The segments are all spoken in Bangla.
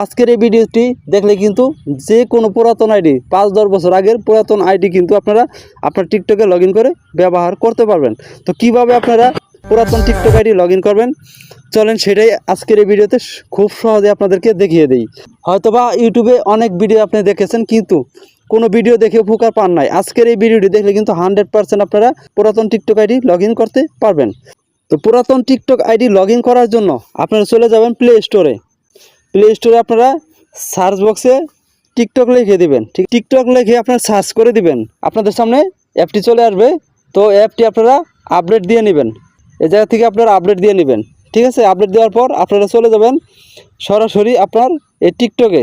আজকের এই ভিডিওটি দেখলে কিন্তু যে কোনো পুরাতন আইডি 5-10 বছর আগের পুরাতন আইডি কিন্তু আপনারা আপনার টিকটকে লগ ইন করে ব্যবহার করতে পারবেন। তো কিভাবে আপনারা পুরাতন টিকটক আইডি লগ ইন করবেন চলেন সেটাই আজকের এই ভিডিওতে খুব সহজে আপনাদেরকে দেখিয়ে দিই। হয়তোবা ইউটিউবে অনেক ভিডিও আপনি দেখেছেন কিন্তু কোনো ভিডিও দেখে উপকার পান নাই। আজকের এই ভিডিওটি দেখলে কিন্তু 100% আপনারা পুরাতন টিকটক আইডি লগ ইন করতে পারবেন। তো পুরাতন টিকটক আইডি লগ ইন করার জন্য আপনারা চলে যাবেন প্লে স্টোরে। প্লে স্টোরে আপনারা সার্চ বক্সে টিকটক লিখে দিবেন। টিকটক লিখে আপনারা সার্চ করে দিবেন, আপনাদের সামনে অ্যাপটি চলে আসবে। তো অ্যাপটি আপনারা আপডেট দিয়ে নেবেন, এই জায়গা থেকে আপনারা আপডেট দিয়ে নেবেন। ঠিক আছে, আপডেট দেওয়ার পর আপনারা চলে যাবেন সরাসরি আপনার এই টিকটকে।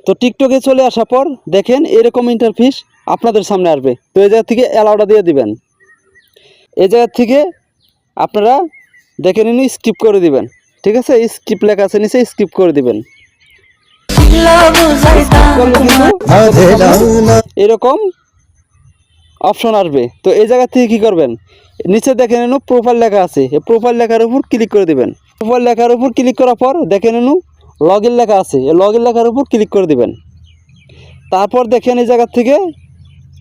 তো টিকটকে চলে আসার পর দেখেন এরকম ইন্টারফেস আপনাদের সামনে আসবে। তো এই জায়গা থেকে অ্যালাউটা দিয়ে দিবেন। এই জায়গা থেকে আপনারা দেখে নিন স্কিপ করে দিবেন। ঠিক আছে, স্কিপ লেখা আছে নিচে, স্কিপ করে দিবেন। এরকম অপশন আসবে। তো এই জায়গা থেকে কি করবেন, নিচে দেখে নিন প্রোফাইল লেখা আছে, এই প্রোফাইল লেখার উপর ক্লিক করে দিবেন। প্রোফাইল লেখার উপর ক্লিক করার পর দেখে নিন লগ ইন লেখা আছে, এই লগ ইন লেখার উপর ক্লিক করে দিবেন। তারপর দেখেন এই জায়গা থেকে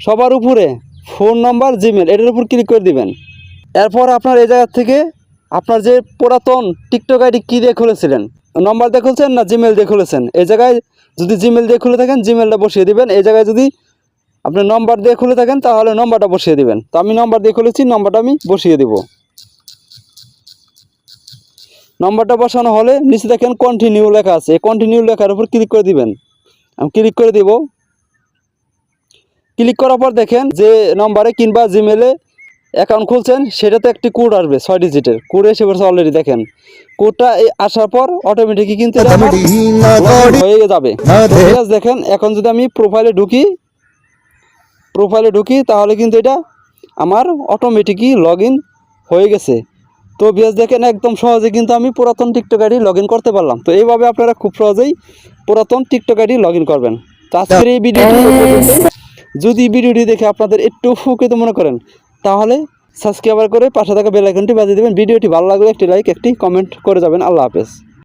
সবার উপরে ফোন নাম্বার, জিমেল, এটার উপর ক্লিক করে দিবেন। এরপর আপনার এই জায়গা থেকে আপনার যে পুরাতন টিকটক আইডি কী দিয়ে খুলেছিলেন, নম্বর দিয়ে খুলছেন না জিমেল দিয়ে খুলেছেন, এই জায়গায় যদি জিমেল দিয়ে খুলে থাকেন জিমেলটা বসিয়ে দিবেন। এই জায়গায় যদি আপনি নম্বর দিয়ে খুলে থাকেন তাহলে নম্বরটা বসিয়ে দিবেন। তো আমি নম্বর দিয়ে খুলেছি, নম্বরটা আমি বসিয়ে দিব। নম্বরটা বসানো হলে নিচে দেখেন কন্টিনিউ লেখা আছে, এই কন্টিনিউ লেখার উপর ক্লিক করে দিবেন। আমি ক্লিক করে দিব। ক্লিক করার পর দেখেন যে নম্বরে কিংবা জিমেলে অ্যাকাউন্ট খুলছেন সেটাতে একটি কোড আসবে 6 ডিজিটের কোড এসে পড়ছে অলরেডি। দেখেন কোডটা আসার পর অটোমেটিকই কিন্তু হয়ে যাবে। ঠিক আছে, দেখেন এখন যদি আমি প্রোফাইলে ঢুকি তাহলে কিন্তু এটা আমার অটোমেটিকই লগ ইন হয়ে গেছে। তো বিয়াস দেখেন একদম সহজে কিন্তু আমি পুরাতন টিকটক আইডি লগ ইন করতে পারলাম। তো এইভাবে আপনারা খুব সহজেই পুরাতন টিকটক আইডি লগ ইন করবেন। তো আজকের এই ভিডিওটি যদি ভিডিওটি দেখে আপনাদের একটু উপকৃত মনে করেন তাহলে সাবস্ক্রাইব করে পাশে থাকা বেল আইকনটি বাজিয়ে দেবেন। ভিডিওটি ভালো লাগলে একটি লাইক, একটি কমেন্ট করে যাবেন। আল্লাহ হাফেজ।